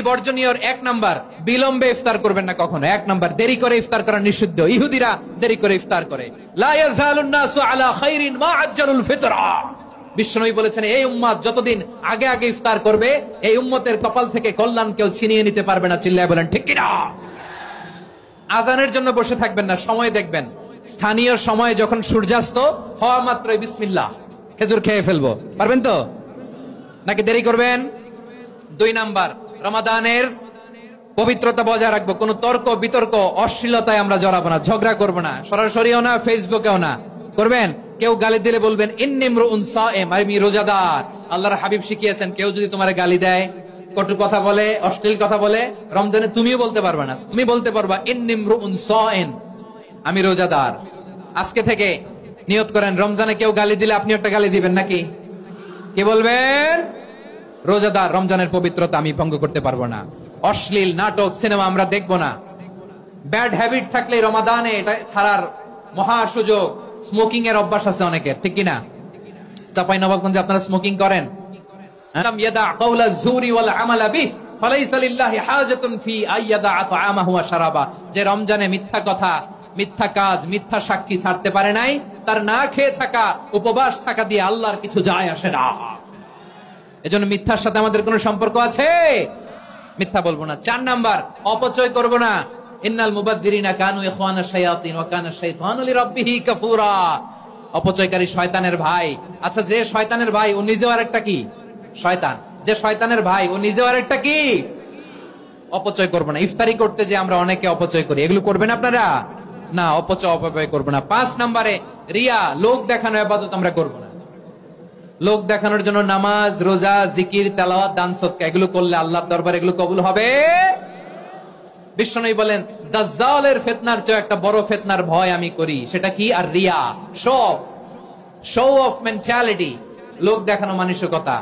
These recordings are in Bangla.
বর্জনীয় এক নাম্বার, বিলম্বে ইফতার করবেন না কখনো। এক নাম্বার, দেরি করে ইফতার করা নিষিদ্ধ। ইহুদিরা দেরি করে ইফতার করে। লা ইয়াজালুন নাসু আলা খাইরিন মা আজ্জালুল ফিতরা। বিশ্বনবী বলেছেন, এই উম্মত যতদিন আগে আগে ইফতার করবে, এই উম্মতের কপাল থেকে কল্যাণ কেউ ছিনিয়ে নিতে পারবে না। চিল্লায় বলেন ঠিক কিনা? আজানের জন্য বসে থাকবেন না, সময় দেখবেন। স্থানীয় সময় যখন সূর্যাস্ত হওয়া মাত্রই বিসমিল্লাহ, খেজুর খেয়ে ফেলবো। পারবেন তো নাকি দেরি করবেন? 2 নাম্বার, রমাদানের পবিত্রতা বজায় রাখবো। কোন তর্ক বিতর্ক অশ্লীলতায় আমরা জড়াবো না, ঝগড়া করবো না, সরাসরিও না, ফেসবুকেও না। করবেন? কেউ গালি দিলে বলবেন ইন্নী ইমরুউন সায়েম, আমি রোজাদার। আল্লাহর হাবিব শিখিয়েছেন, কেউ যদি তোমার গালি দেয়, কটু কথা বলে, অশ্লীল কথা বলে, রমজানে তুমিও বলতে পারবা না। তুমি বলতে পারবা ইন্নী ইমরুউন সায়েম, আমি রোজাদার। আজকে থেকে নিয়ত করেন, রমজানে কেউ গালি দিলে আপনি একটা গালি দিবেন নাকি? কি বলবেন? রোজাদার, রমজানের পবিত্রতা আমি ভঙ্গ করতে পারবো না। অশ্লীল নাটক সিনেমা আমরা দেখবো না। ব্যাড হ্যাবিট থাকলে রমাদানে এটা ছাড়ার মহা সুযোগ। স্মোকিং এর অভ্যাস আছে অনেকের, ঠিক কিনা? চাঁপাইনবাবগঞ্জে আপনারা স্মোকিং করেন? আলাম ইয়াদা কাওলা যুরি ওয়াল আমালা বিহি ফালাইসা লিল্লাহি হাজাতুন ফি আইয়াদা তাআমাহু ওয়া শারাবা। যে রমজানে মিথ্যা কথা, মিথ্যা কাজ, মিথ্যা সাক্ষী ছাড়তে পারে নাই, তার না খেয়ে থাকা, উপবাস থাকা দিয়ে আল্লাহর কিছু যায় আসে না। এজন্য মিথ্যার সাথে আমাদের কোনো সম্পর্ক আছে? মিথ্যা বলবো না। 4 নাম্বার, অপচয় করব না। ইন্নাল মুবাযযিরিনা কানু ইখওয়ানাশ শায়াতিন ওয়া কানা শাইতানু লিরাব্বিহি কাফুরা। অপচয়কারী শয়তানের ভাই। আচ্ছা, যে শয়তানের ভাই ও নিজেও আরেকটা কি? শয়তান। যে শয়তানের ভাই ও নিজেও আরেকটা কি? অপচয় করব না। ইফতারি করতে যে আমরা অনেকে অপচয় করি, এগুলো করবেন আপনারা না। অপচয় করব না। 5 নম্বরে, রিয়া, লোক দেখানো ইবাদত আমরা করব না। লোক দেখানোর জন্য নামাজ, রোজা, জিকির, তেলাওয়াত, দান সদকা এগুলো করলে আল্লাহর দরবারে এগুলো কবুল হবে? বিশ্বনবী বলেন, দাজ্জালের ফিতনার চেয়ে একটা বড় ফিতনার ভয় আমি করি। সেটা কি? আর রিয়া, শো অফ মেন্টালিটি, লোক দেখানো মানসিকতা।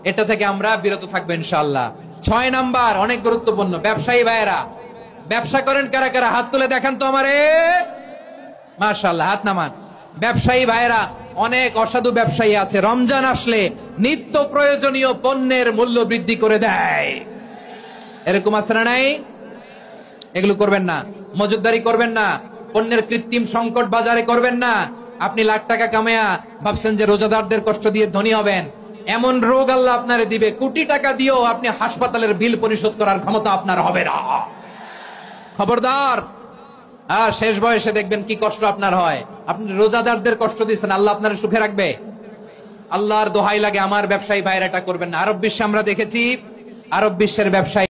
এটা থেকে আমরা বিরত থাকবো ইনশাআল্লাহ। 6 নাম্বার, অনেক গুরুত্বপূর্ণ। ব্যবসায়ী ভাইয়েরা, ব্যবসা করেন কারা কারা? হাত তুলে দেখান তো আমারে। মাশাআল্লাহ, হাত নামান। ব্যবসায়ী ভাইয়েরা, অনেক অসাধু ব্যবসায়ী আছে, রমজান আসলে নিত্য প্রয়োজনীয় পণ্যের মূল্য বৃদ্ধি করে দেয়। এরকম আছে না নাই? এগুলো করবেন না। মজুদদারি করবেন না। পণ্যের কৃত্রিম সংকট বাজারে করবেন না। আপনি লাখ টাকা কামায়া ভাবছেন যে রোজাদারদের কষ্ট দিয়ে ধনী হবেন। এমন রোগ আল্লাহ আপনারে দিবে, কোটি টাকা দিয়েও আপনি হাসপাতালের বিল পরিশোধ করার ক্ষমতা আপনার হবে না। খবরদার। আর শেষ বয়সে দেখবেন কি কষ্ট আপনার হয়। আপনি রোজাদারদের কষ্ট দিচ্ছেন, আল্লাহ আপনার সুখে রাখবে? আল্লাহর দোহাই লাগে, আমার ব্যবসায়ী ভাইরা এটা করবেন না। আরব বিশ্বে আমরা দেখেছি, আরব বিশ্বের ব্যবসায়ী